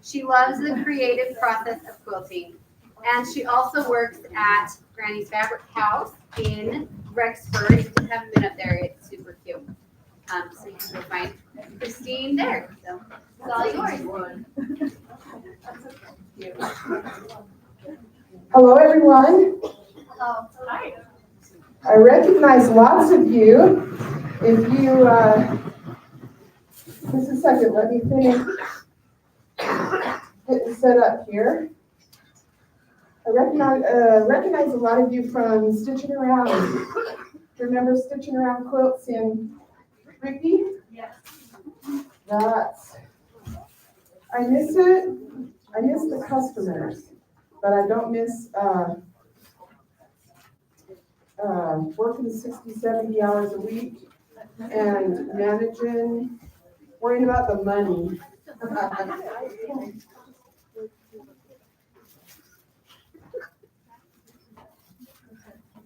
She loves the creative process of quilting. And she also works at Granny's Fabric House in Rexburg. If you haven't been up there, it's super cute. So you can go find Christine there. So it's all yours. Hello, everyone. Hello. Hi. I recognize lots of you. If you, just a second, let me finish getting set up here. I recognize a lot of you from Stitching Around. Remember Stitching Around quilts in Rigby? Yes. I miss it. I miss the customers, but I don't miss working 60, 70 hours a week and worrying about the money.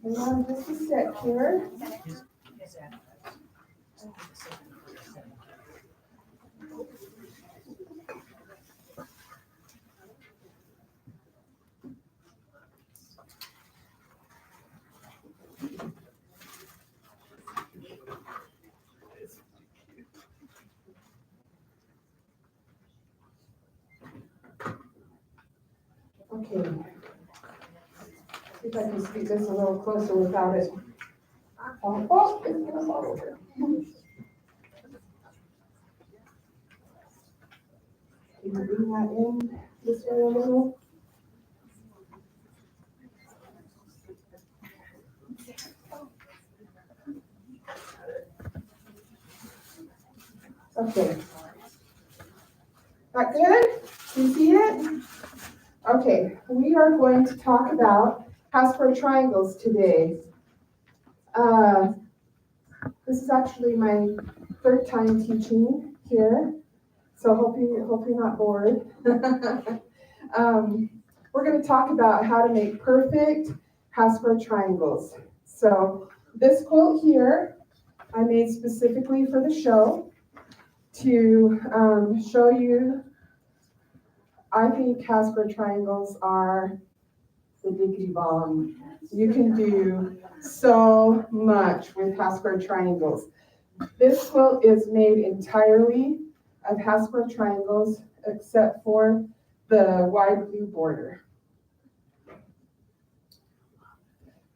Hang on just a sec here. Okay. See if I can speak this a little closer without it. Oh, it's gonna fall over. Can you bring that in this way a little? Okay. That good? Do you see it? Okay, we are going to talk about Hasbro triangles today. This is actually my third time teaching here, so hope you're not bored. We're going to talk about how to make perfect Hasbro triangles. So this quilt here I made specifically for the show to show you. I think Hasbro triangles are the diggity bomb. You can do so much with Hasbro triangles. This quilt is made entirely of Hasbro triangles except for the wide blue border.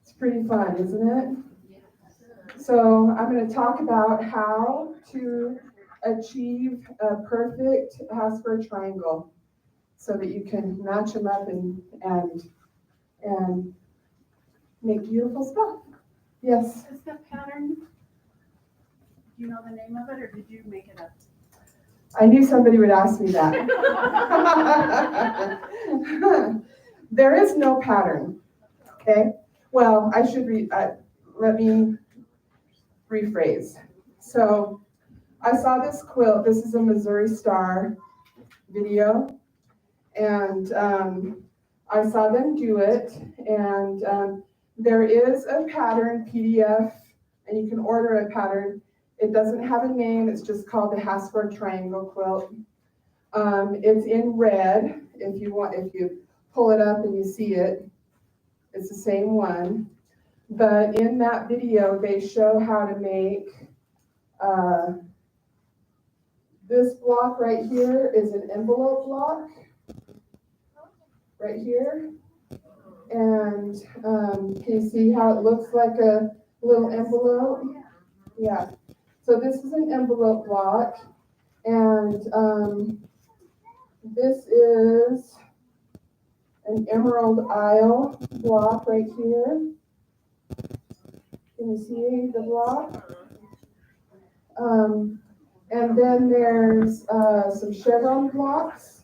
It's pretty fun, isn't it? So I'm going to talk about how to achieve a perfect Hasbro triangle so that you can match them up and make beautiful stuff. Yes? Is the pattern, do you know the name of it, or did you make it up? I knew somebody would ask me that. There is no pattern, okay? Well, I should let me rephrase. So I saw this quilt. This is a Missouri Star video, and I saw them do it, and there is a pattern PDF, and you can order a pattern. It doesn't have a name. It's just called the Hasbro Triangle Quilt. It's in red. If you pull it up and you see it, it's the same one. But in that video, they show how to make this block right here is an envelope block right here. And can you see how it looks like a little envelope? Yeah. So this is an envelope block, and this is an Emerald Isle block right here. Can you see the block? And then there's some chevron blocks.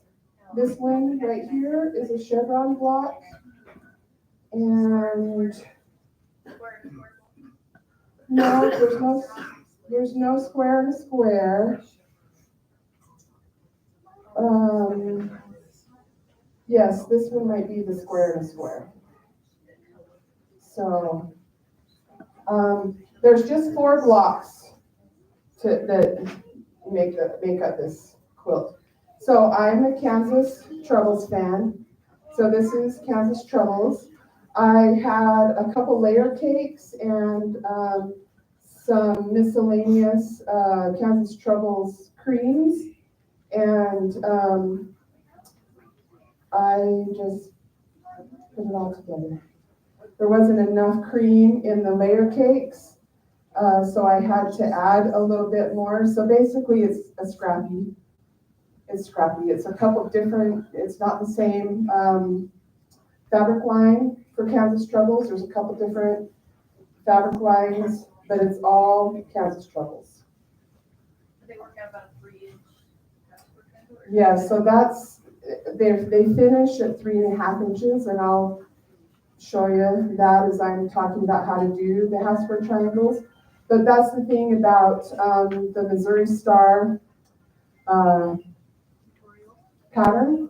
This one right here is a chevron block. And no, there's no square and a square. Yes, this one might be the square and a square. So there's just 4 blocks that make up this quilt. So I'm a Kansas Troubles fan. So this is Kansas Troubles. I had a couple layer cakes and some miscellaneous Kansas Troubles creams. And I just put it all together. There wasn't enough cream in the layer cakes, so I had to add a little bit more. So basically it's scrappy. It's a couple different, it's not the same fabric line for Kansas Troubles. There's a couple different fabric lines, but it's all Kansas Troubles. They work out about a 3-inch password triangle? Yeah, so that's, they finish at 3.5 inches, and I'll show you that as I'm talking about how to do the Hasbro triangles. But that's the thing about the Missouri Star pattern,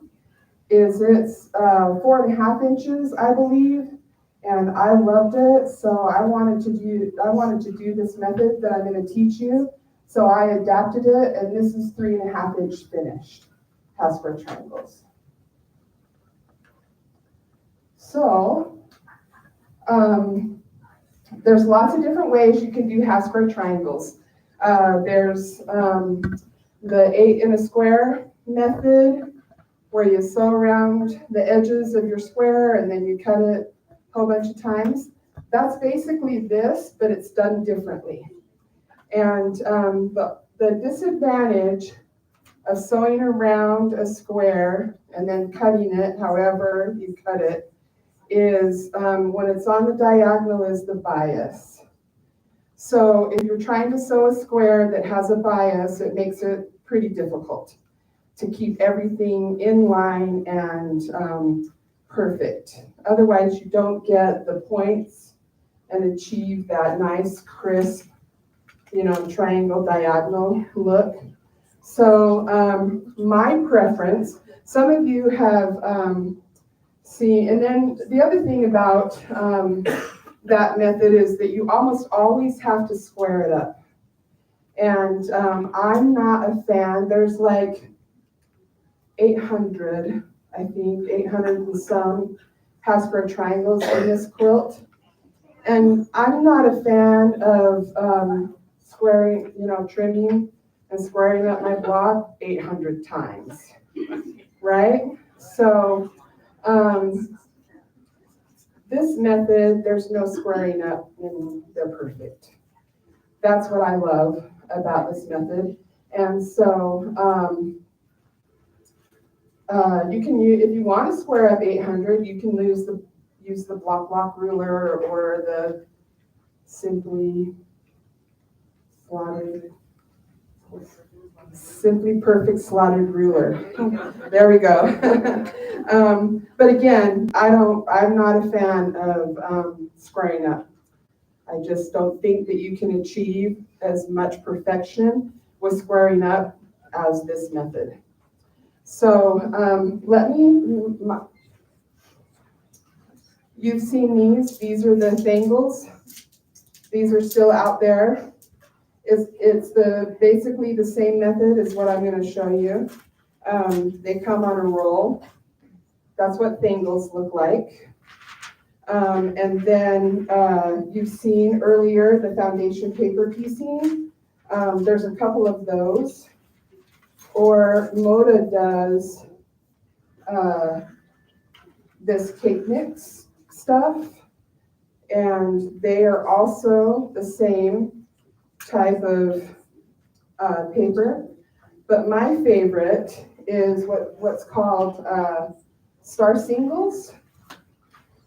is it's 4.5 inches, I believe, and I loved it. So I wanted to do this method that I'm going to teach you. So I adapted it, and this is 3.5 inch finished Hasbro triangles. So there's lots of different ways you can do Hasbro triangles. There's the 8 in a square method, where you sew around the edges of your square and then you cut it a whole bunch of times. That's basically this, but it's done differently. And the disadvantage of sewing around a square and then cutting it however you cut it is when it's on the diagonal is the bias. So if you're trying to sew a square that has a bias, it makes it pretty difficult to keep everything in line and perfect. Otherwise, you don't get the points and achieve that nice, crisp, triangle diagonal look. So my preference, some of you have seen, and then the other thing about that method is that you almost always have to square it up. And I'm not a fan. There's like 800, I think, 800 and some Hasbro triangles in this quilt. And I'm not a fan of squaring, trimming and squaring up my block 800 times, right? So this method, there's no squaring up and they're perfect. That's what I love about this method. And so you can use, if you want to square up 800, you can use the block ruler or the Simply Perfect slotted ruler. There we go. But again, I'm not a fan of squaring up. I just don't think that you can achieve as much perfection with squaring up as this method. So you've seen these are the Thangles. These are still out there. It's basically the same method as what I'm going to show you. They come on a roll. That's what Thangles look like. And then you've seen earlier the foundation paper piecing. There's a couple of those. Or Moda does this cake mix stuff, and they are also the same type of paper. But my favorite is what's called Star Singles,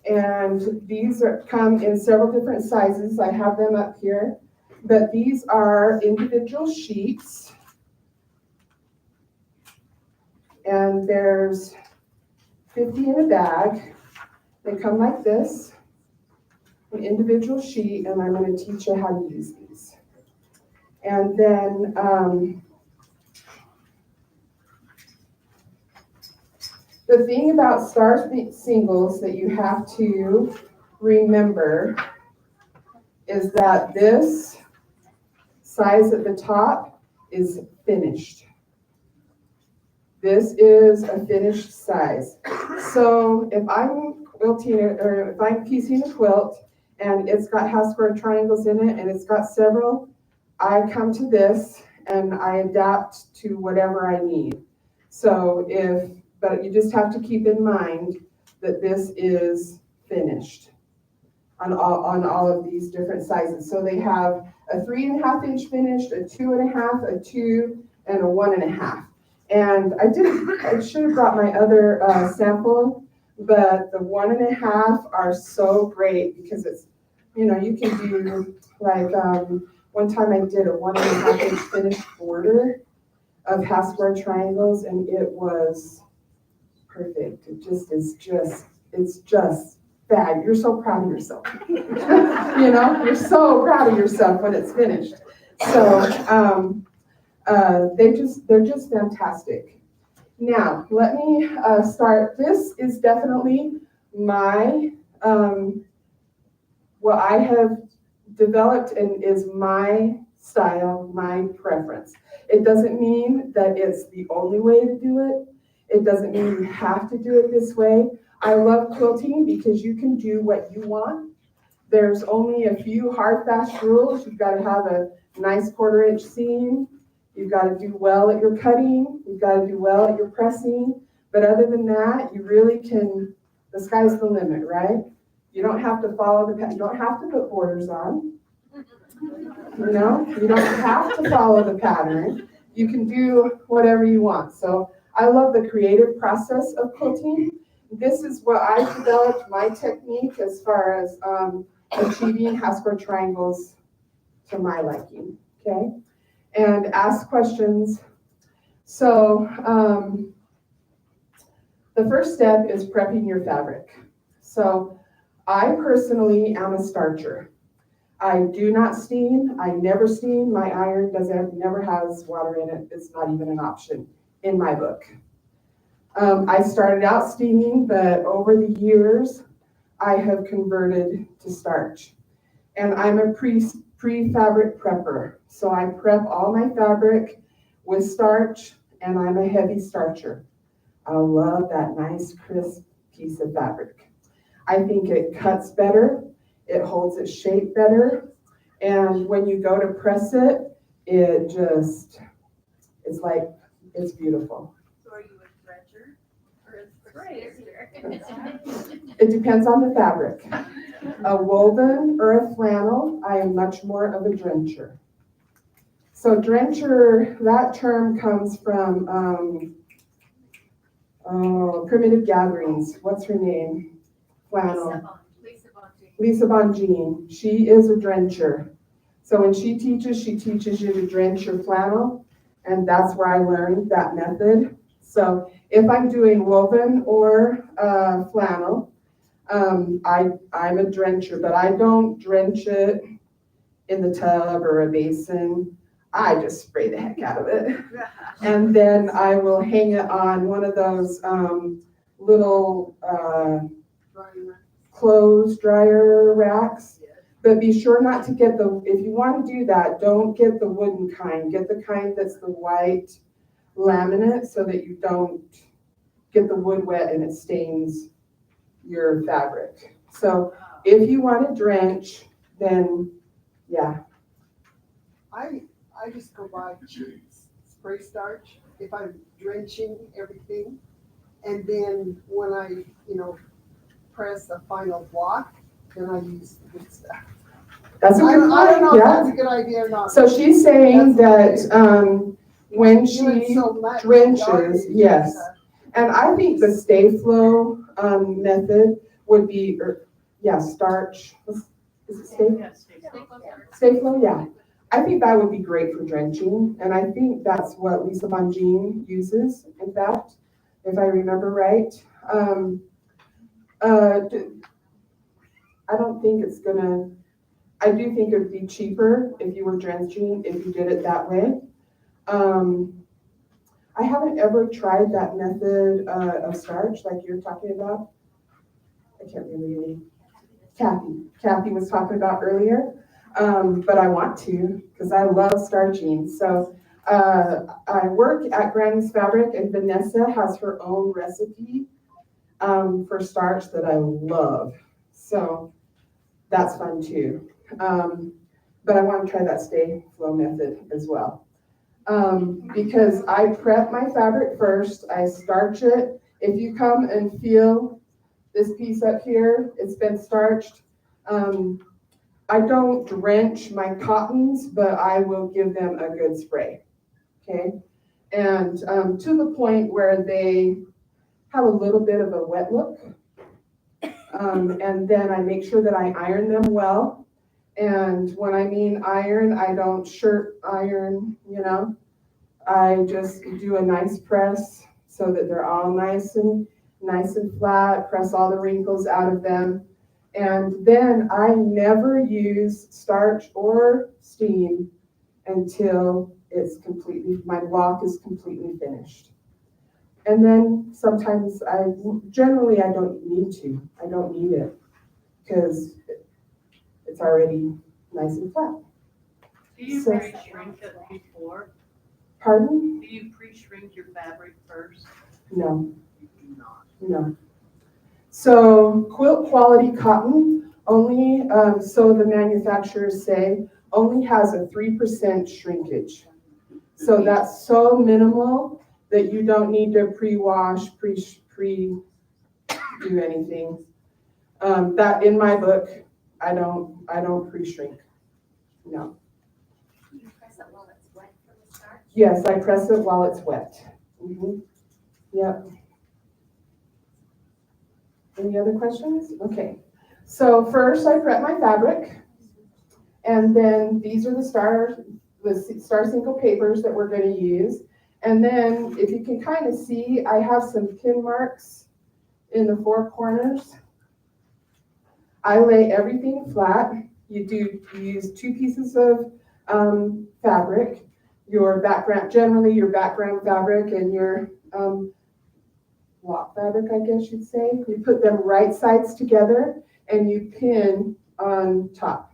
and these come in several different sizes. I have them up here, but these are individual sheets. And there's 50 in a bag. They come like this, an individual sheet, and I'm going to teach you how to use these. And then the thing about Star Singles that you have to remember is that this size at the top is finished. This is a finished size. So if I'm quilting it, or if I'm piecing a quilt and it's got half square triangles in it and it's got several, I come to this and I adapt to whatever I need. So but you just have to keep in mind that this is finished on all of these different sizes. So they have a 3.5 inch finished, a 2.5, a 2, and a 1.5. And I should have brought my other sample, but the 1.5 are so great because it's, you can do like, one time I did a 1.5 inch finished border of half square triangles and it was perfect. It's just bad. You're so proud of yourself. You're so proud of yourself when it's finished. So they're just fantastic. Now, let me start. This is definitely my, what I have developed and is my style, my preference. It doesn't mean that it's the only way to do it. It doesn't mean you have to do it this way. I love quilting because you can do what you want. There's only a few hard, fast rules. You've got to have a nice 1/4 inch seam. You've got to do well at your cutting. You've got to do well at your pressing. But other than that, you really can, the sky's the limit, right? You don't have to follow you don't have to put borders on. You don't have to follow the pattern. You can do whatever you want. So I love the creative process of quilting. This is what I developed, my technique as far as achieving half square triangles to my liking, okay? And ask questions. So the first step is prepping your fabric. So I personally am a starcher. I do not steam. I never steam. My iron never has water in it. It's not even an option in my book. I started out steaming, but over the years, I have converted to starch. And I'm a pre-fabric prepper. So I prep all my fabric with starch, and I'm a heavy starcher. I love that nice, crisp piece of fabric. I think it cuts better, it holds its shape better, and when you go to press it, it's beautiful. So are you a dredger or a sprayer? It depends on the fabric. A woven or a flannel, I am much more of a drencher. So drencher, that term comes from Primitive Gatherings. What's her name? Flannel. Lisa Bonjean. She is a drencher. So when she teaches you to drench your flannel, and that's where I learned that method. So if I'm doing woven or flannel, I'm a drencher, but I don't drench it in the tub or a basin. I just spray the heck out of it. And then I will hang it on one of those little clothes dryer racks. But be sure not to get if you want to do that, don't get the wooden kind. Get the kind that's the white laminate so that you don't get the wood wet and it stains your fabric. So if you want to drench, then yeah. I just go buy cheap spray starch if I'm drenching everything. And then when I, press the final block, then I use the good stuff. That's a good I don't know point, if yeah. that's a good idea or not. So she's saying That's that when she Doing so much drenches, garbage yes. stuff. And I think the stay flow method would be, starch. Is it stay? Stay flow, yeah. I think that would be great for drenching. And I think that's what Lisa Bonjean uses, in fact, if I remember right. I don't think I do think it would be cheaper if you were drenching, if you did it that way. I haven't ever tried that method of starch like you're talking about. I can't remember your name. Kathy was talking about earlier, but I want to because I love starching. So I work at Granny's Fabric, and Vanessa has her own recipe for starch that I love. So that's fun too. But I want to try that stay flow method as well. Because I prep my fabric first, I starch it. If you come and feel this piece up here, it's been starched. I don't drench my cottons, but I will give them a good spray, okay? And to the point where they have a little bit of a wet look. And then I make sure that I iron them well. And when I mean iron, I don't shirt iron, you know. I just do a nice press so that they're all nice and flat, press all the wrinkles out of them. And then I never use starch or steam until it's completely, my block is completely finished. And then sometimes generally I don't need to. I don't need it because it's already nice and flat. Do you So- pre-shrink it before? Pardon? Do you pre-shrink your fabric first? No, You do not. no. So quilt quality cotton only, so the manufacturers say, only has a 3% shrinkage. So that's so minimal that you don't need to pre-wash, do anything. That in my book, I don't pre-shrink. No. You press it while it's wet from the starch? Yes, I press it while it's wet. Mhm. Yep. Any other questions? Okay. So first I prep my fabric, and then these are the Star Cinco papers that we're going to use. And then if you can kind of see, I have some pin marks in the four corners. I lay everything flat. You use 2 pieces of fabric, your background, generally your background fabric and your block fabric, I guess you'd say. You put them right sides together and you pin on top.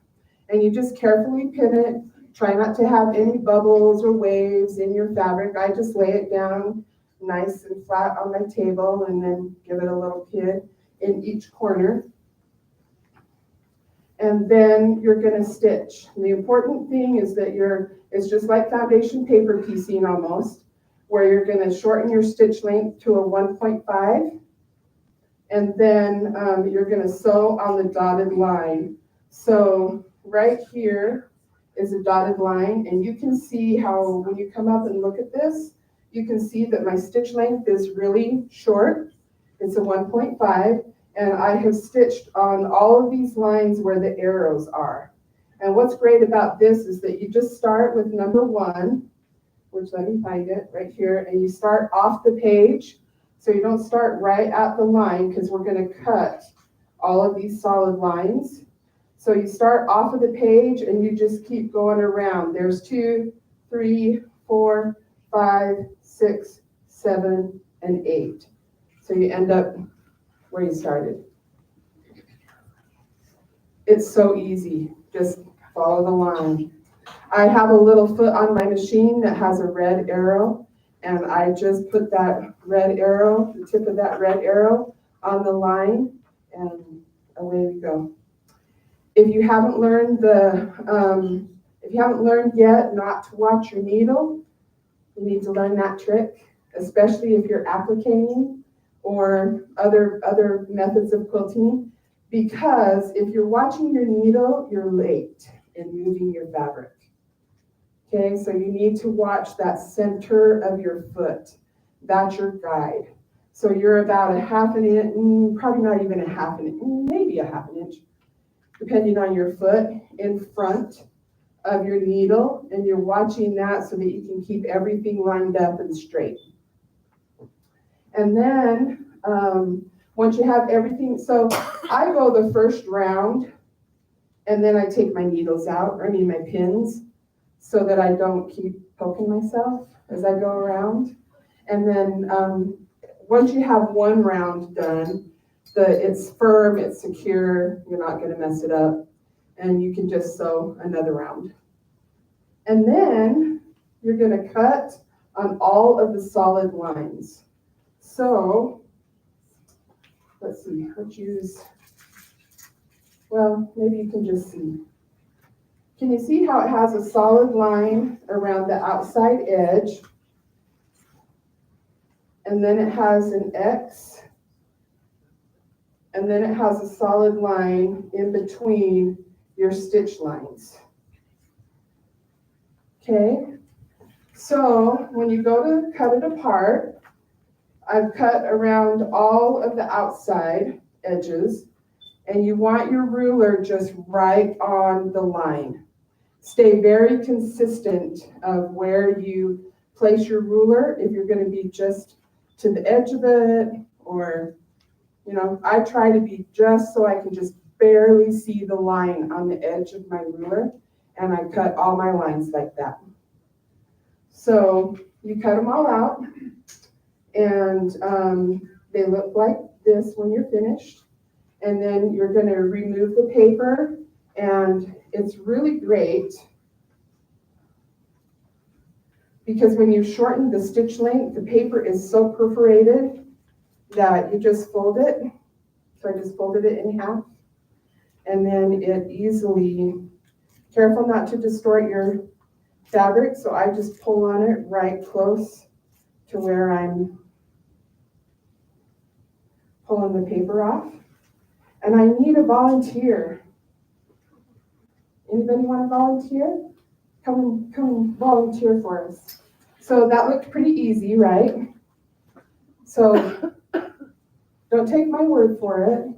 And you just carefully pin it. Try not to have any bubbles or waves in your fabric. I just lay it down nice and flat on my table and then give it a little pin in each corner. And then you're going to stitch. And the important thing is that it's just like foundation paper piecing almost, where you're going to shorten your stitch length to a 1.5. And then you're going to sew on the dotted line. So right here is a dotted line, and you can see how when you come up and look at this, you can see that my stitch length is really short. It's a 1.5. And I have stitched on all of these lines where the arrows are. And what's great about this is that you just start with number 1, which let me find it right here, and you start off the page. So you don't start right at the line because we're going to cut all of these solid lines. So you start off of the page and you just keep going around. There's 2, 3, 4, 5, 6, 7, and 8. So you end up where you started. It's so easy. Just follow the line. I have a little foot on my machine that has a red arrow, and I just put that red arrow, the tip of that red arrow on the line, and away we go. If you haven't learned yet not to watch your needle, you need to learn that trick, especially if you're applicating or other methods of quilting, because if you're watching your needle, you're late in moving your fabric. Okay, so you need to watch that center of your foot. That's your guide. So you're about a half an inch, probably not even a half an inch, maybe a half an inch, depending on your foot, in front of your needle, and you're watching that so that you can keep everything lined up and straight. And then once you have everything, so I go the first round and then I take my needles out, my pins, so that I don't keep poking myself as I go around. And then once you have one round done, it's firm, it's secure, you're not going to mess it up, and you can just sew another round. And then you're gonna cut on all of the solid lines. So, let's see, let's use, well, maybe you can just see. Can you see how it has a solid line around the outside edge? And then it has an X. And then it has a solid line in between your stitch lines. Okay? So when you go to cut it apart, I've cut around all of the outside edges, and you want your ruler just right on the line. Stay very consistent of where you place your ruler. If you're going to be just to the edge of it, or, you know, I try to be just so I can just barely see the line on the edge of my ruler, and I cut all my lines like that. So you cut them all out, and they look like this when you're finished. And then you're going to remove the paper, and it's really great because when you shorten the stitch length, the paper is so perforated that you just fold it. So I just folded it in half, and then it easily, careful not to distort your fabric, so I just pull on it right close to where I'm pulling the paper off. And I need a volunteer. Anybody want to volunteer? Come volunteer for us. So that looked pretty easy, right? So don't take my word for it.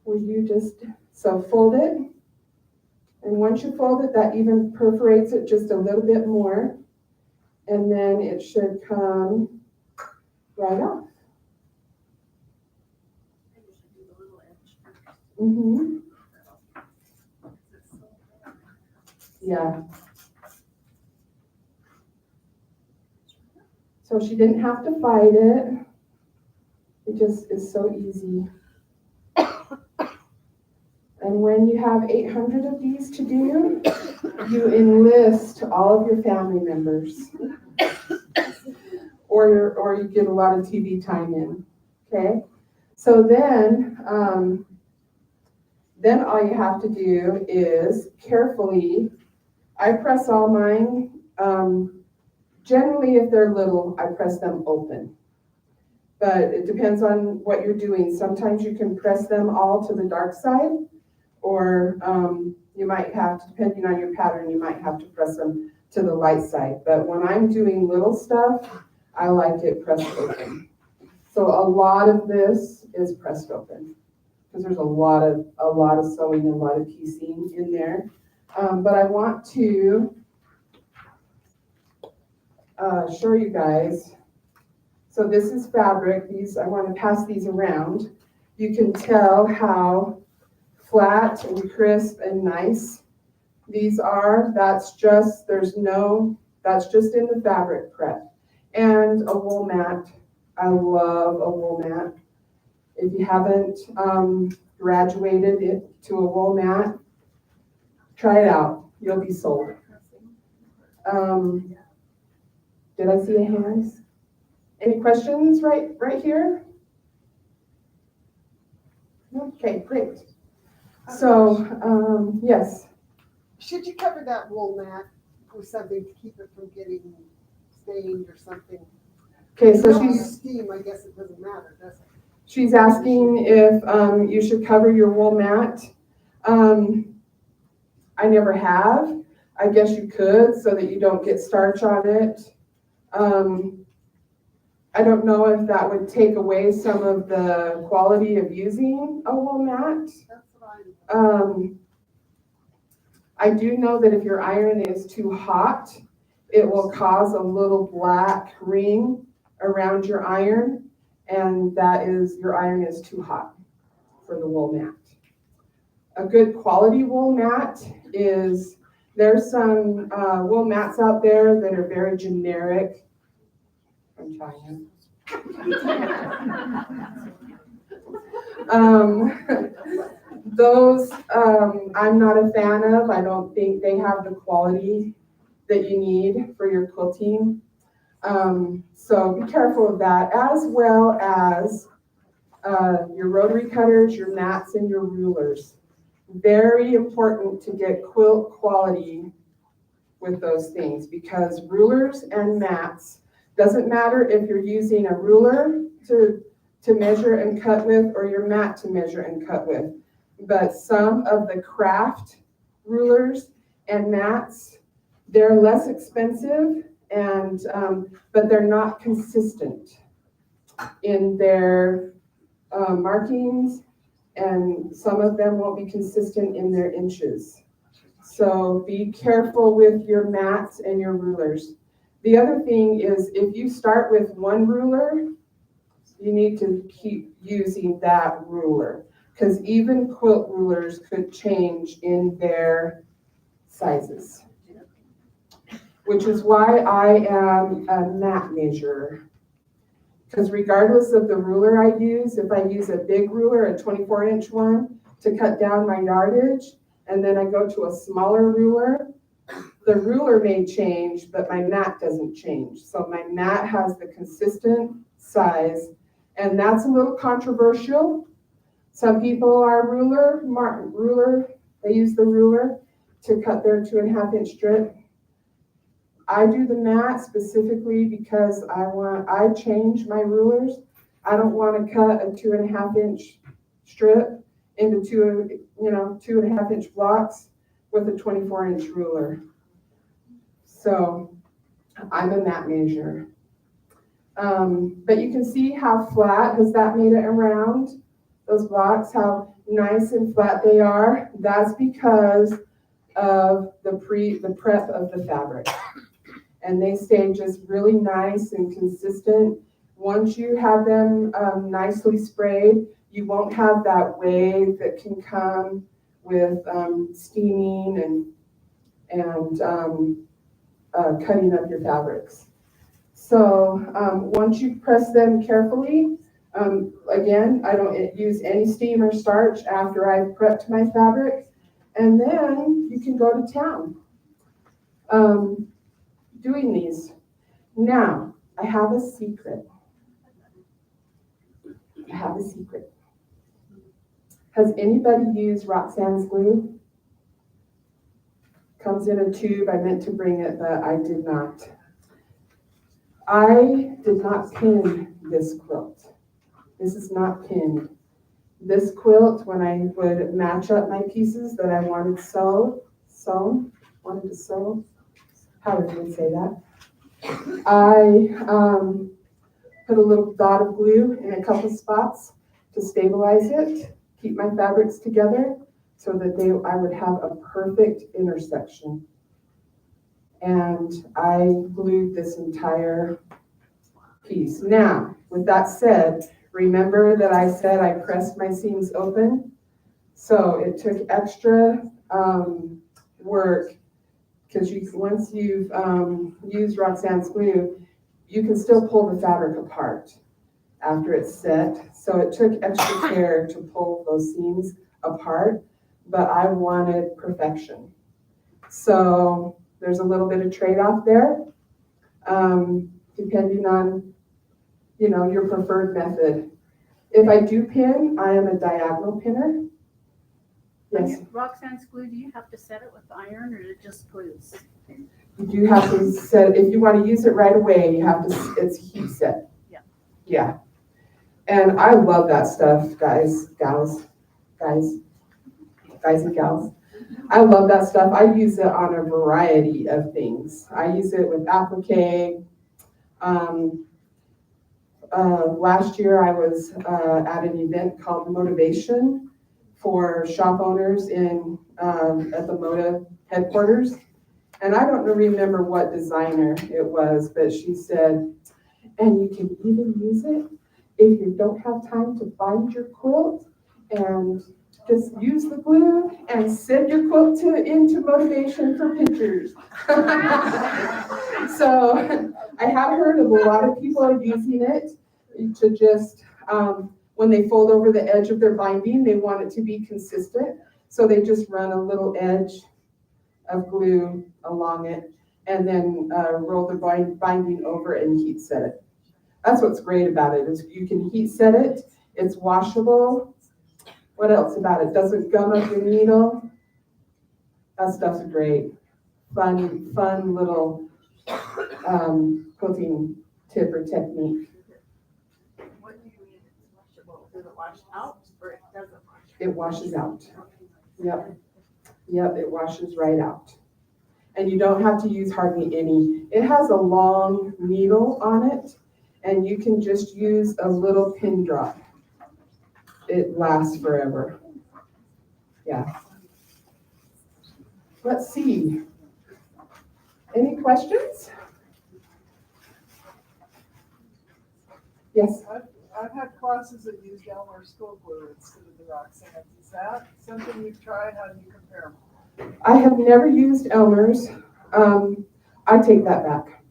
Will you just, so fold it. And once you fold it, that even perforates it just a little bit more. And then it should come right off. Mm-hmm. Yeah. So she didn't have to fight it. It just is so easy. And when you have 800 of these to do, you enlist all of your family members. Or you get a lot of TV time in, okay? So then all you have to do is carefully, I press all mine, generally if they're little, I press them open. But it depends on what you're doing. Sometimes you can press them all to the dark side, or you might have to, depending on your pattern, you might have to press them to the light side. But when I'm doing little stuff, I like it pressed open. So a lot of this is pressed open because there's a lot of sewing and a lot of piecing in there. But I want to show you guys. So this is fabric. These, I want to pass these around. You can tell how flat and crisp and nice these are. That's just in the fabric prep. And a wool mat. I love a wool mat. If you haven't graduated it to a wool mat, try it out. You'll be sold. Did I see a hand? Any questions right here? Okay, great. So, yes. Should you cover that wool mat with something to keep it from getting stained or something? Okay, so Steam, I guess it doesn't matter, does it? she's asking if you should cover your wool mat. I never have. I guess you could so that you don't get starch on it. I don't know if that would take away some of the quality of using a wool mat. That's what I do know that if your iron is too hot, it will cause a little black ring around your iron, and that is, your iron is too hot for the wool mat. A good quality wool mat is, there's some wool mats out there that are very generic from China. Those I'm not a fan of. I don't think they have the quality that you need for your quilting. So be careful of that, as well as your rotary cutters, your mats, and your rulers. Very important to get quilt quality with those things, because rulers and mats, doesn't matter if you're using a ruler to measure and cut with or your mat to measure and cut with. But some of the craft rulers and mats, they're less expensive, and but they're not consistent in their markings, and some of them won't be consistent in their inches. So be careful with your mats and your rulers. The other thing is, if you start with one ruler, you need to keep using that ruler, because even quilt rulers could change in their sizes, which is why I am a mat measurer. Because regardless of the ruler I use, if I use a big ruler, a 24-inch one, to cut down my yardage, and then I go to a smaller ruler, the ruler may change, but my mat doesn't change. So my mat has the consistent size, and that's a little controversial. Some people are they use the ruler to cut their 2.5-inch strip. I do the mat specifically because I change my rulers. I don't want to cut a 2.5-inch strip into 2.5-inch blocks with a 24-inch ruler. So I'm a mat measurer. But you can see how flat, has that made it around those blocks, how nice and flat they are. That's because of the prep of the fabric. And they stay just really nice and consistent. Once you have them nicely sprayed, you won't have that wave that can come with steaming and cutting up your fabrics. So once you press them carefully, again, I don't use any steam or starch after I've prepped my fabric, and then you can go to town doing these. Now, I have a secret. Has anybody used Roxanne's glue? Comes in a tube. I meant to bring it, but I did not. I did not pin this quilt. This is not pinned. This quilt, when I would match up my pieces that I wanted sewn, how would you say that? I put a little dot of glue in a couple spots to stabilize it, keep my fabrics together, so that I would have a perfect intersection. And I glued this entire piece. Now, with that said, remember that I said I pressed my seams open? So it took extra work, because once you've used Roxanne's glue, you can still pull the fabric apart after it's set. So it took extra care to pull those seams apart, but I wanted perfection. So there's a little bit of trade-off there, depending on, your preferred method. If I do pin, I am a diagonal pinner. Yes. Roxanne's glue, do you have to set it with iron, or it just glues? You do have to set, if you want to use it right away, you have to, it's heat set. Yeah. Yeah. And I love that stuff, guys and gals. I love that stuff. I use it on a variety of things. I use it with applique. Last year I was at an event called Motivation for shop owners at the Moda headquarters. And I don't remember what designer it was, but she said, and you can even use it if you don't have time to bind your quilt, and just use the glue and send your quilt into Motivation for pictures. So I have heard of a lot of people are using it to just, when they fold over the edge of their binding, they want it to be consistent. So they just run a little edge of glue along it, and then roll the binding over and heat set it. That's what's great about it, is you can heat set it, it's washable. What else about it? Doesn't gum up your needle. That stuff's great. Fun little quilting tip or technique. What do you mean it's washable? Does it wash out or it doesn't wash? It washes out. Yep. Yep, it washes right out. And you don't have to use hardly any. It has a long needle on it, and you can just use a little pin drop. It lasts forever. Yeah. Let's see. Any questions? Yes. I've had classes that use Elmer's school glue instead of the Roxanne. Is that something you've tried? How do you compare them? I have never used Elmer's. I take that back.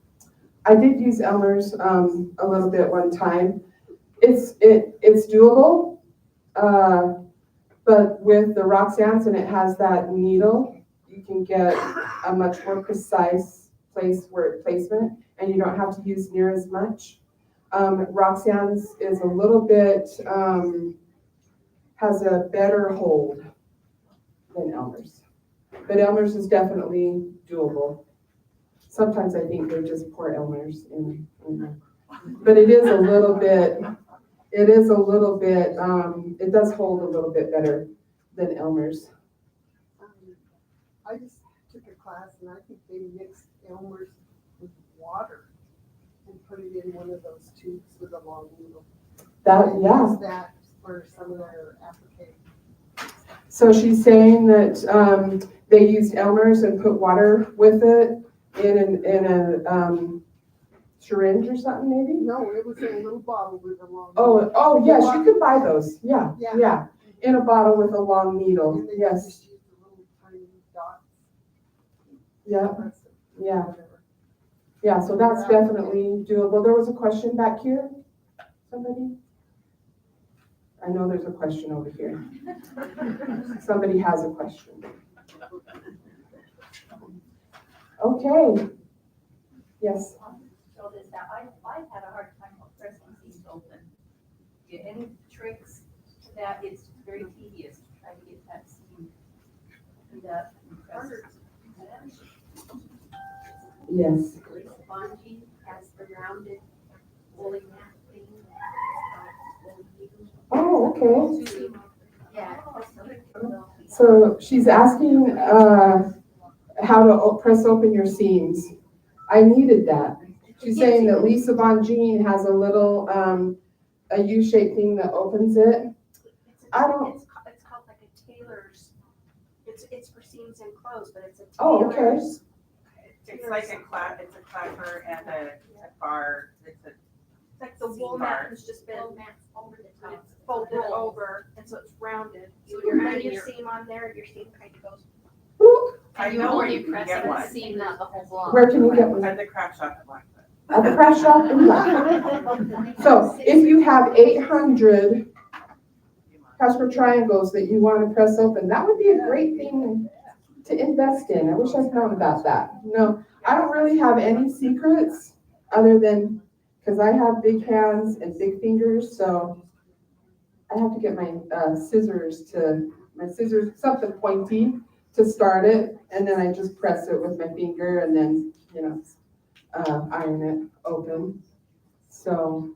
I did use Elmer's a little bit one time. It's doable, but with the Roxanne's and it has that needle, you can get a much more precise placement, and you don't have to use near as much. Roxanne's is a little bit has a better hold than Elmer's. But Elmer's is definitely doable. Sometimes I think they're just poor Elmer's in there. But it is a little bit, it does hold a little bit better than Elmer's. I just took a class and I think they mixed Elmer's with water and put it in one of those tubes with a long needle. And use that for some of their applique. So she's saying that they used Elmer's and put water with it in a syringe or something, maybe? No, it was in a little bottle with a long. Oh, yes, you can buy those. Yeah. Yeah. In a bottle with a long needle. And they Yes. just used the little tiny dots. Yeah. Press it, Yeah. whatever. Yeah. So that's definitely doable. There was a question back here. Somebody? I know there's a question over here. Somebody has a question. Okay. Yes. So this, that I've had a hard time pressing these open. Do you have any tricks to that? It's very tedious to try to get that seam opened up and pressed. Yes. Spongy has the rounded woolly mat thing. Oh, okay. Yeah. So she's asking how to press open your seams. I needed that. She's saying that Lisa Bonjean has a little a U-shaped thing that opens it. I don't. It's called like a tailor's. It's for seams and clothes, but it's a Oh, okay. tailor's. It's like a clapper and a bar. It's Like the wool seam mat bar. has just been mats over the top. folded over, and so it's rounded. So So you're you're putting your your- seam on there, your seam kind of goes. I And you know where only you can press get the one. seam, not the whole block. Where can you get one? At the craft shop in Blackfoot. At the craft shop in Blackfoot. So if you have 800 Casper triangles that you want to press open, that would be a great thing to invest in. I wish I'd known about that. No, I don't really have any secrets other than, because I have big hands and big fingers, so I have to get my scissors, something pointy to start it, and then I just press it with my finger and then, iron it open. So,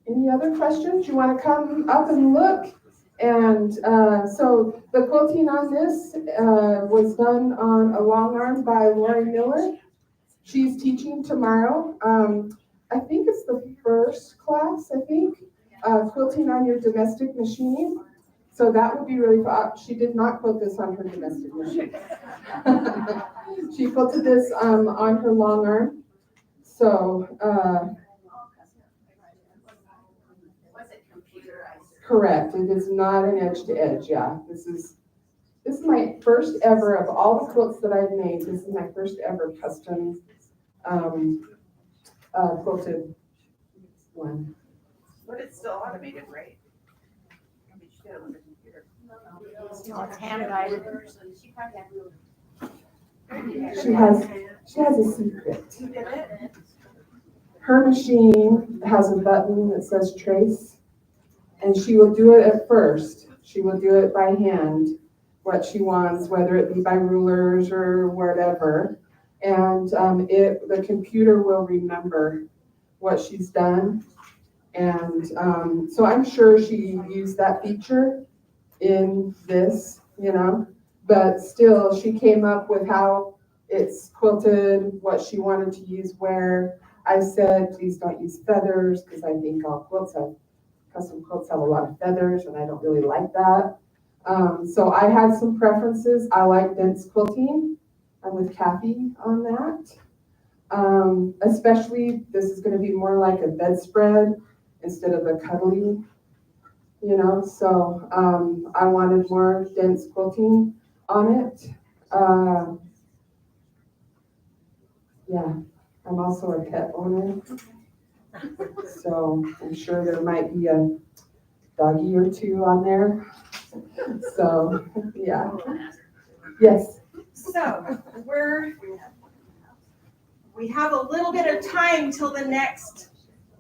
any other questions? You want to come up and look? And so the quilting on this was done on a long arm by Lori Miller. She's teaching tomorrow. I think it's the first class, quilting on your domestic machine. So that would be really fun. She did not quilt this on her domestic machine. She quilted this on her long arm. So, Was it computerized? correct. It is not an edge to edge. Yeah, this is my first ever of all the quilts that I've made. This is my first ever custom quilted one. But it's still automated, right? I mean, you did it with a computer. It's hand guided. She probably had She has a secret. Who did it? Her machine has a button that says trace, and she will do it at first. She will do it by hand, what she wants, whether it be by rulers or whatever. And the computer will remember what she's done. And so I'm sure she used that feature in this, but still she came up with how it's quilted, what she wanted to use where. I said, please don't use feathers, because I think custom quilts have a lot of feathers, and I don't really like that. So I had some preferences. I like dense quilting. I'm with Kathy on that. Especially, this is going to be more like a bedspread instead of a cuddly, so I wanted more dense quilting on it. Yeah. I'm also a pet owner, so I'm sure there might be a doggy or two on there. So, yeah. Yes. So we have a little bit of time till the next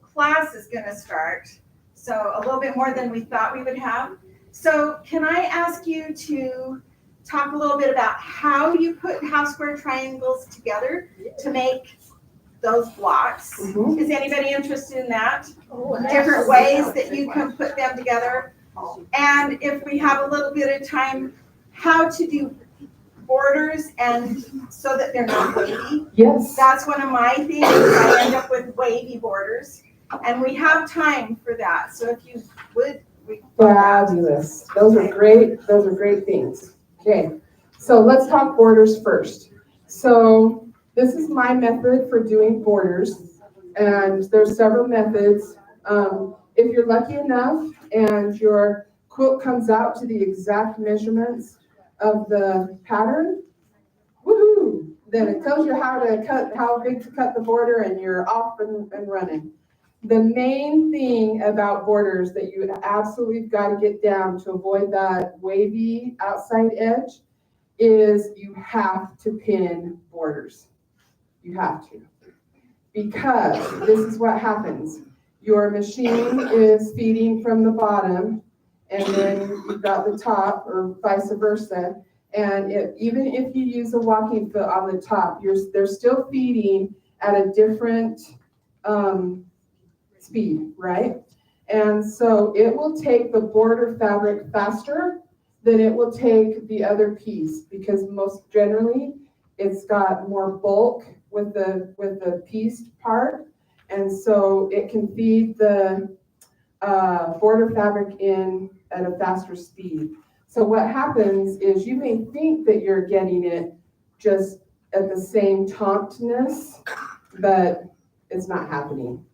class is gonna start. So a little bit more than we thought we would have. So can I ask you to talk a little bit about how you put half square triangles together to make those blocks? Mhm. Is anybody interested in that? Different ways that you can put them together. And if we have a little bit of time, how to do borders and so that they're not wavy. Yes. That's one of my things. I end up with wavy borders. And we have time for that. So if you would, Fabulous. Those are great things. Okay. So let's talk borders first. So this is my method for doing borders, and there's several methods. If you're lucky enough and your quilt comes out to the exact measurements of the pattern, woohoo! Then it tells you how big to cut the border, and you're off and running. The main thing about borders that you absolutely got to get down to avoid that wavy outside edge is you have to pin borders. You have to. Because this is what happens. Your machine is feeding from the bottom, and then you've got the top, or vice versa. And even if you use a walking foot on the top, they're still feeding at a different speed, right? And so it will take the border fabric faster than it will take the other piece, because most generally it's got more bulk with the pieced part, and so it can feed the border fabric in at a faster speed. So what happens is you may think that you're getting it just at the same tautness, but it's not happening.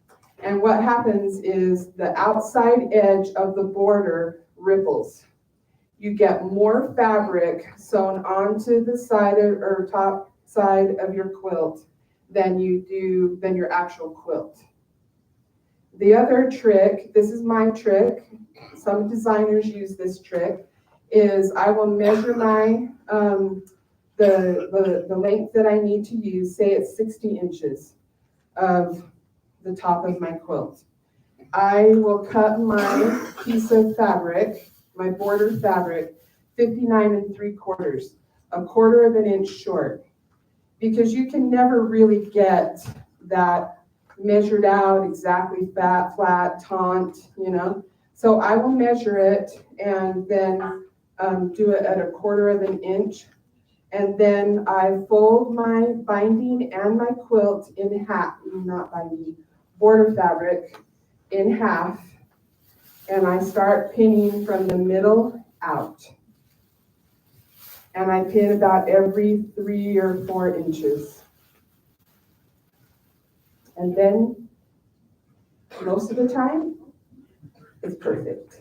And what happens is the outside edge of the border ripples. You get more fabric sewn onto the side or top side of your quilt than your actual quilt. The other trick, this is my trick, some designers use this trick, is I will measure my the length that I need to use, say it's 60 inches of the top of my quilt. I will cut my piece of fabric, my border fabric, 59 3/4, a quarter of an inch short, because you can never really get that measured out exactly flat, taunt, So I will measure it and then do it at a quarter of an inch. And then I fold my binding and my quilt in half, not binding, border fabric in half. And I start pinning from the middle out. And I pin about every 3 or 4 inches. And then most of the time, it's perfect,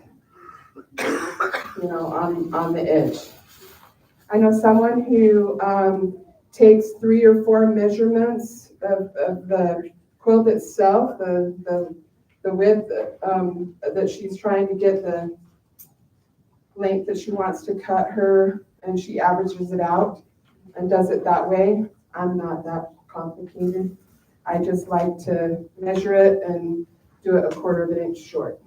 on the edge. I know someone who takes 3 or 4 measurements of the quilt itself, the width that she's trying to get the length that she wants to cut her, and she averages it out. and does it that way. I'm not that complicated. I just like to measure it and do it a quarter of an inch short.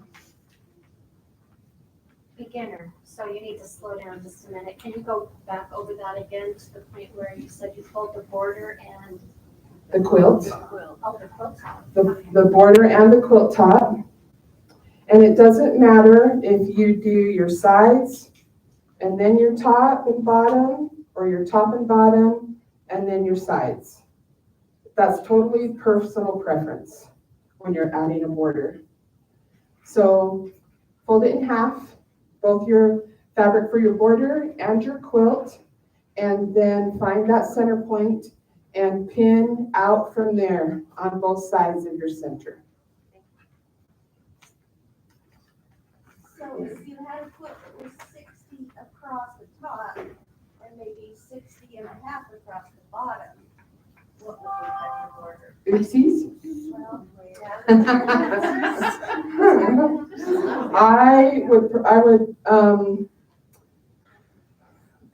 Beginner, so you need to slow down just a minute. Can you go back over that again to the point where you said you pulled the border and The quilt, the quilt? Oh, the quilt top. the border and the quilt top. And it doesn't matter if you do your sides and then your top and bottom, or your top and bottom and then your sides. That's totally personal preference when you're adding a border. So fold it in half, both your fabric for your border and your quilt, and then find that center point and pin out from there on both sides of your center. So if you had a quilt that was 60 across the top and maybe 60 and a half across the bottom, what would you cut your border? Oopsies. Well,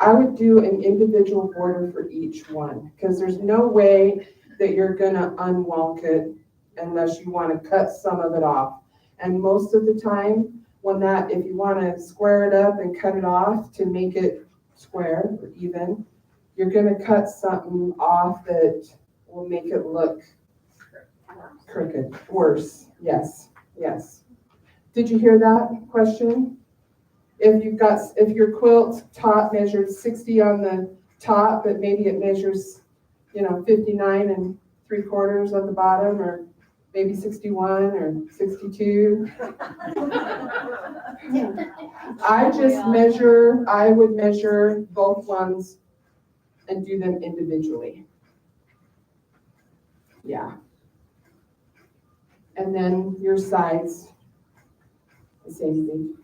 I would do an individual border for each one, because there's no way that you're gonna unwalk it unless you want to cut some of it off. And most of the time, if you want to square it up and cut it off to make it square or even, you're gonna cut something off that will make it look crooked, worse. Yes. Did you hear that question? If your quilt top measured 60 on the top, but maybe it measures, 59 3/4 on the bottom, or maybe 61 or 62. I would measure both ones and do them individually. Yeah. And then your sides, the same thing.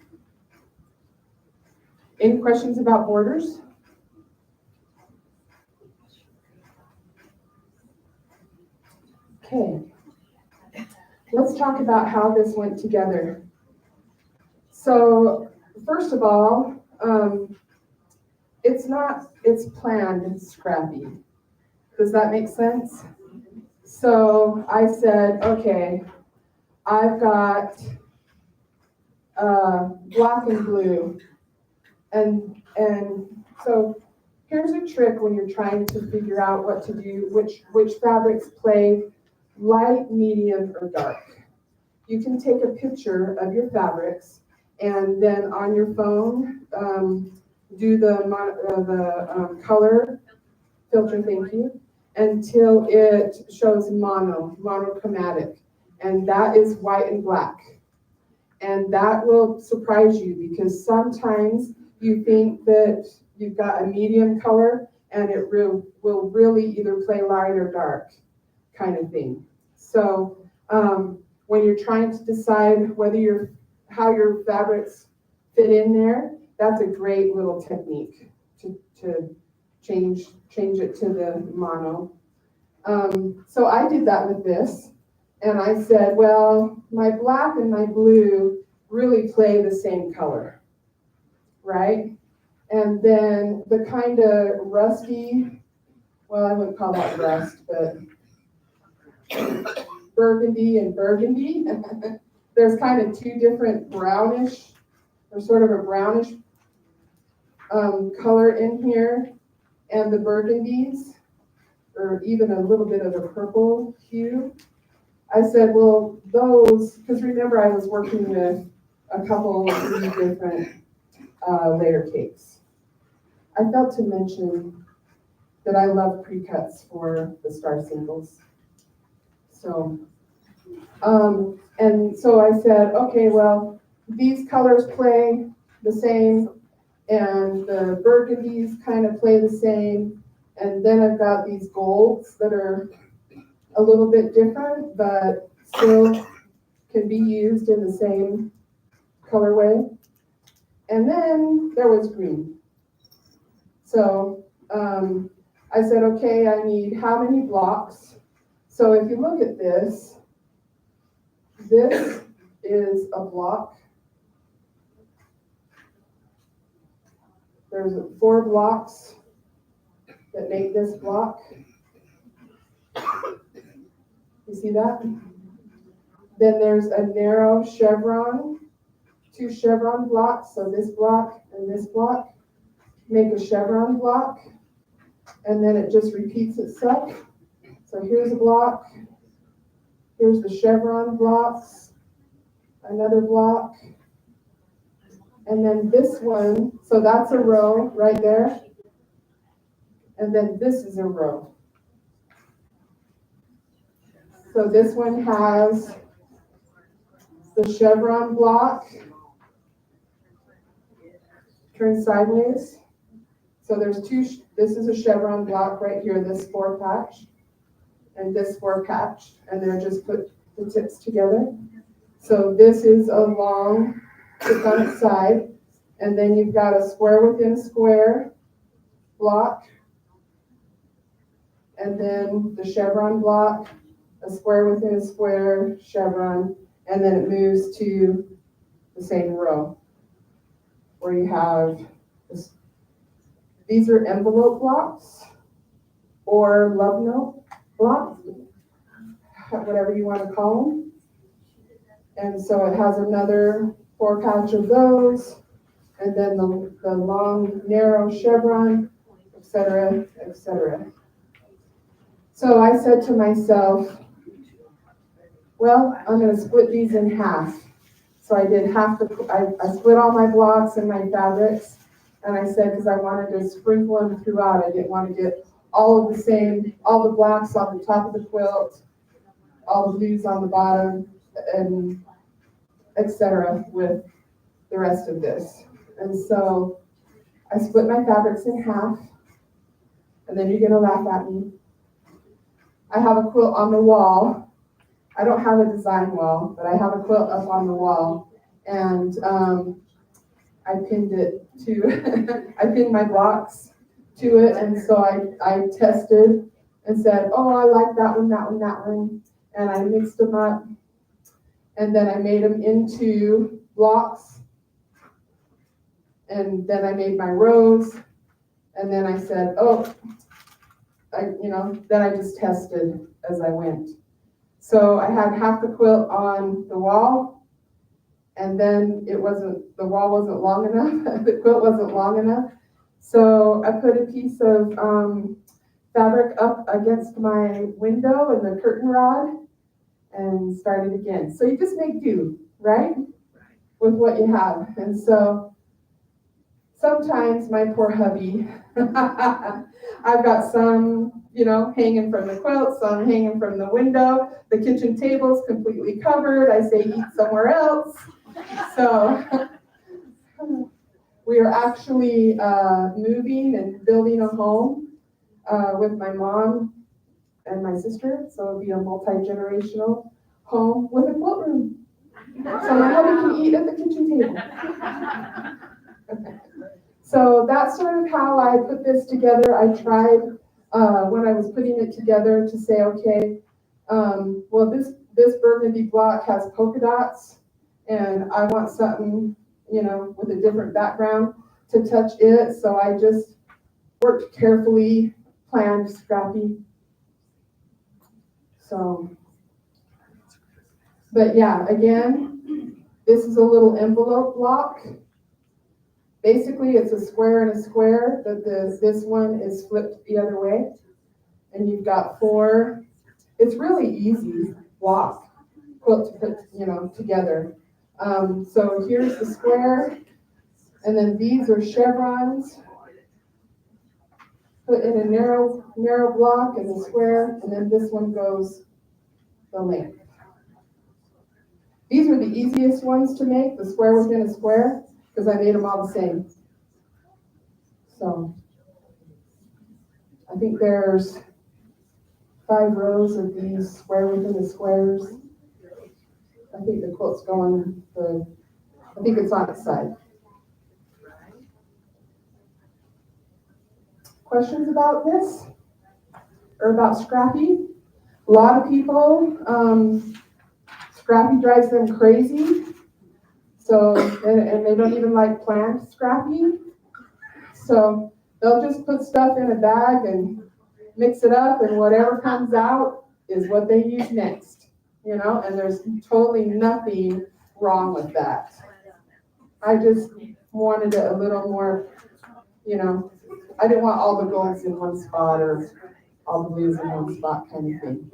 Any questions about borders? Okay. Let's talk about how this went together. So, first of all, it's planned and scrappy. Does that make sense? So I said, okay, I've got black and blue. And so here's a trick when you're trying to figure out what to do, which fabrics play light, medium, or dark. You can take a picture of your fabrics and then on your phone, do the color filter, thank you, until it shows monochromatic. And that is white and black. And that will surprise you, because sometimes you think that you've got a medium color and it will really either play light or dark kind of thing. So when you're trying to decide how your fabrics fit in there, that's a great little technique to change it to the mono. So I did that with this, and I said, well, my black and my blue really play the same color, right? And then the kind of rusty, well, I wouldn't call that rust, but burgundy and burgundy. There's kind of two different brownish, or sort of a brownish color in here, and the burgundies, or even a little bit of a purple hue. I said, well, those, because remember I was working with a couple of these different layer cakes. I felt to mention that I love pre-cuts for the star singles. So, and so I said, okay, well, these colors play the same, and the burgundies kind of play the same, and then I've got these golds that are a little bit different, but still can be used in the same colorway. And then there was green. So I said, okay, I need how many blocks? So if you look at this is a block. There's 4 blocks that make this block. You see that? Then there's a narrow chevron, 2 chevron blocks, so this block and this block make a chevron block, and then it just repeats itself. So here's a block, here's the chevron blocks, another block, and then this one, so that's a row right there, and then this is a row. So this one has the chevron block, turn sideways. So there's 2, this is a chevron block right here, this 4 patch, and this 4 patch, and they're just put the tips together. So this is a long tip on its side, and then you've got a square within a square block, and then the chevron block, a square within a square chevron, and then it moves to the same row where you have this. These are envelope blocks or love note blocks, whatever you want to call them. And so it has another 4 patch of those, and then the long, narrow chevron, etc., etc. So I said to myself, well, I'm going to split these in half. So I did half I split all my blocks and my fabrics, and I said, because I wanted to sprinkle them throughout, I didn't want to get all of the same, all the blacks on the top of the quilt, all the blues on the bottom, and etc. with the rest of this. And so I split my fabrics in half, and then you're going to laugh at me. I have a quilt on the wall. I don't have a design wall, but I have a quilt up on the wall, and I pinned it to, I pinned my blocks to it, and so I tested and said, oh, I like that one, that one, that one, and I mixed them up, and then I made them into blocks, and then I made my rows, and then I said, oh, then I just tested as I went. So I had half the quilt on the wall, and then the wall wasn't long enough, the quilt wasn't long enough. So I put a piece of fabric up against my window and the curtain rod and started again. So you just make do, right? With what you have. And so sometimes my poor hubby, I've got some, hanging from the quilt, some hanging from the window. The kitchen table's completely covered. I say eat somewhere else. So we are actually moving and building a home with my mom and my sister. So it'll be a multi-generational home with a quilt room. So my hubby can eat at the kitchen table. So that's sort of how I put this together. I tried when I was putting it together to say, okay, well this burgundy block has polka dots, and I want something, with a different background to touch it. So I just worked carefully, planned, scrappy. So, but yeah, again, this is a little envelope block. Basically, it's a square and a square, but this one is flipped the other way. And you've got 4, it's really easy block quilt to put, together. So here's the square, and then these are chevrons, put in a narrow block and a square, and then this one goes the length. These are the easiest ones to make, the square within a square, because I made them all the same. So I think there's 5 rows of these square within the squares. I think the quilt's going, I think it's on its side. Questions about this? Or about Scrappy? A lot of people, Scrappy drives them crazy. So, and they don't even like planned Scrappy. So They'll just put stuff in a bag and mix it up, and whatever comes out is what they use next, you know, and there's totally nothing wrong with that. I just wanted it a little more, you know, I didn't want all the golds in one spot or all the blues in one spot kind of thing.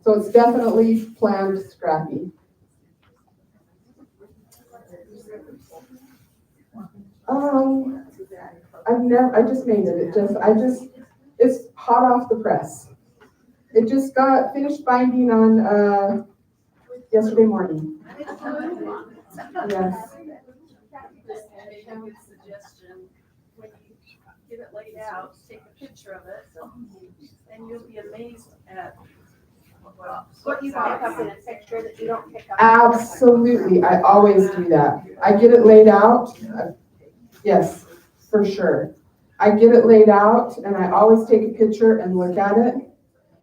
So it's definitely planned scrappy. I just made it. It's hot off the press. It just got finished binding on, yesterday morning. Yes. Maybe a good suggestion, when you get it laid out, take a picture of it, and you'll be amazed at What you pick up in a picture that you don't pick up. Absolutely. I always do that. I get it laid out. Yes, for sure. I get it laid out and I always take a picture and look at it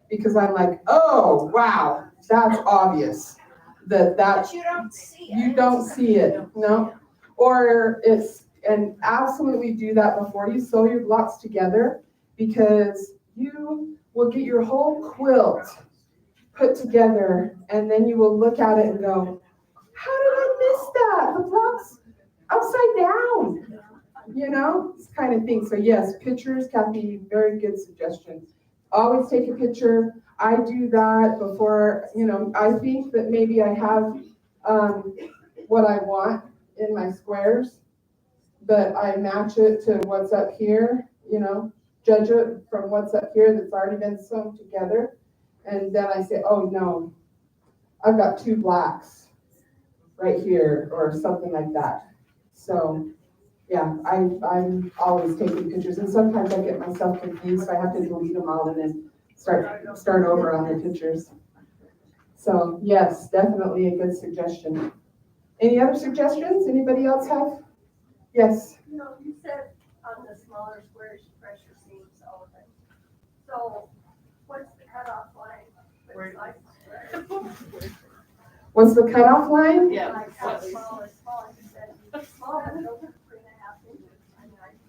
because I'm like, oh, wow, that's obvious. But you don't see it. You don't see it, no? Or and absolutely do that before you sew your blocks together because you will get your whole quilt put together and then you will look at it and go, how did I miss that? The block's upside down, you know, this kind of thing. So yes, pictures, Kathy, very good suggestion. Always take a picture. I do that before, you know, I think that maybe I have what I want in my squares, but I match it to what's up here, you know, judge it from what's up here that's already been sewn together. And then I say, oh no, I've got two blacks right here or something like that. So yeah, I'm always taking pictures and sometimes I get myself confused. So I have to delete them all and then start over on the pictures. So yes, definitely a good suggestion. Any other suggestions? Anybody else have? Yes. You know, you said on the smaller squares, you press your seams all the time. So what's the cutoff line? for the size of square? What's the cutoff line? Yeah. Like how small is small? You said small, but over 3.5 inches. I mean, I think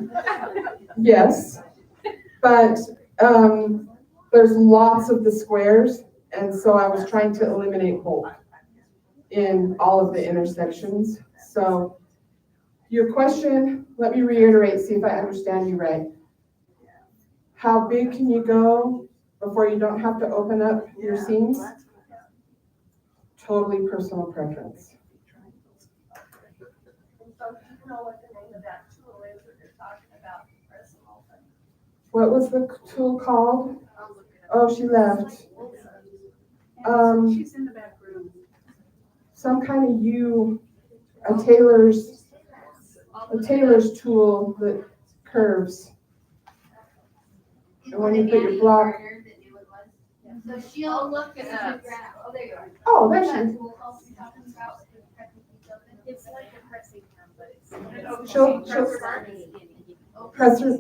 that's Yes, but there's lots of the squares, and so I was trying to eliminate bulk in all of the intersections. So your question, let me reiterate, see if I understand you right. How big can you go before you don't have to open up your seams? Totally personal preference. And so do you know what the name of that tool is that they're talking about? Press and open. What was the tool called? Oh, she left. She's in the back room. Some kind of a tailor's tool that curves. And when you put your block. So she'll look at us. Oh, there you are. Oh, there she is. It's like a pressing pen, but it's. She'll presser,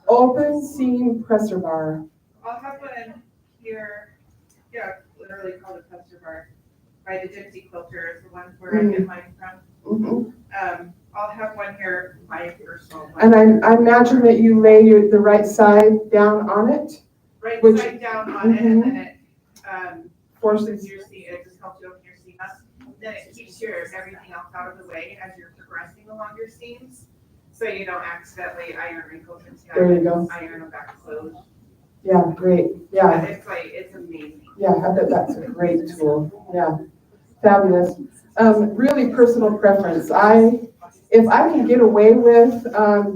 open seam presser bar. I'll have one here, yeah, literally called a presser bar by the Gypsy Quilters, the ones where I get mine from. Mm-hmm. I'll have one here, my personal one. And I imagine that you lay the right side down on it. Right which- side down on it, and then it, Forces. your seam, it just helps you open your seam up. Then it keeps everything else out of the way as you're progressing along your seams. So you don't accidentally iron wrinkles into There you go. iron them back closed. Yeah, great. Yeah, But it's amazing. yeah, I bet that's a great tool. Yeah, fabulous. Really personal preference. If I can get away with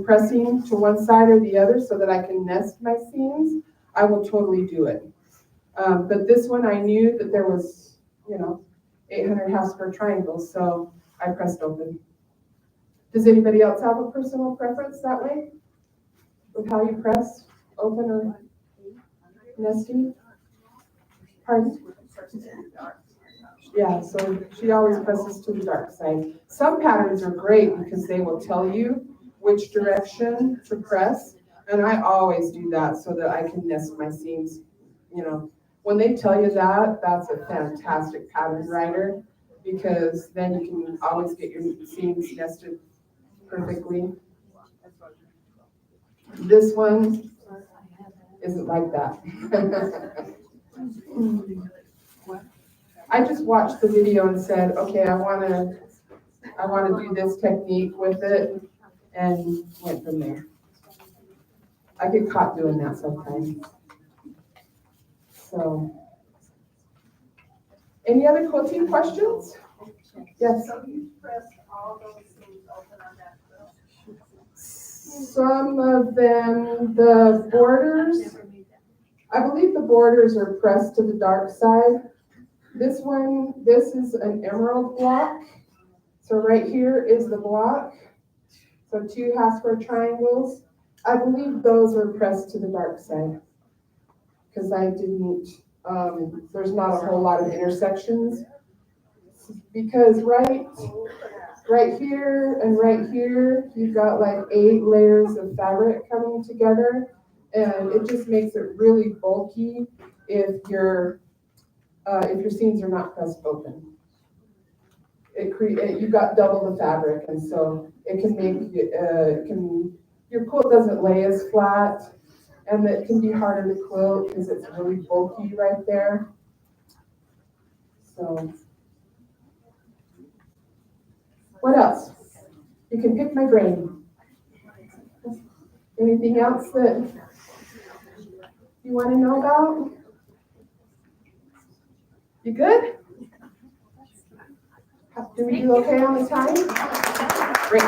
pressing to one side or the other so that I can nest my seams, I will totally do it. But this one, I knew that there was, 800 half square triangles, so I pressed open. Does anybody else have a personal preference that way? With how you press open or nesting? Pardon? Yeah, so she always presses to the dark side. Some patterns are great because they will tell you which direction to press, and I always do that so that I can nest my seams. When they tell you that, that's a fantastic pattern writer because then you can always get your seams nested perfectly. This one isn't like that. I just watched the video and said, okay, I wanna do this technique with it, and went from there. I get caught doing that sometimes. So, any other quilting questions? Yes. So you press all those things open on that quilt? Some of them, the borders, I believe the borders are pressed to the dark side. This one, this is an emerald block. So right here is the block. So 2 half square triangles. I believe those are pressed to the dark side. Because I didn't, there's not a whole lot of intersections. Because right here and right here, you've got like 8 layers of fabric coming together. And it just makes it really bulky if your seams are not pressed open. You've got double the fabric, and so it can make your quilt doesn't lay as flat, and it can be harder to quilt because it's really bulky right there. So, what else? You can pick my brain. Anything else that you want to know about? You good? Did we do okay on the time? Great.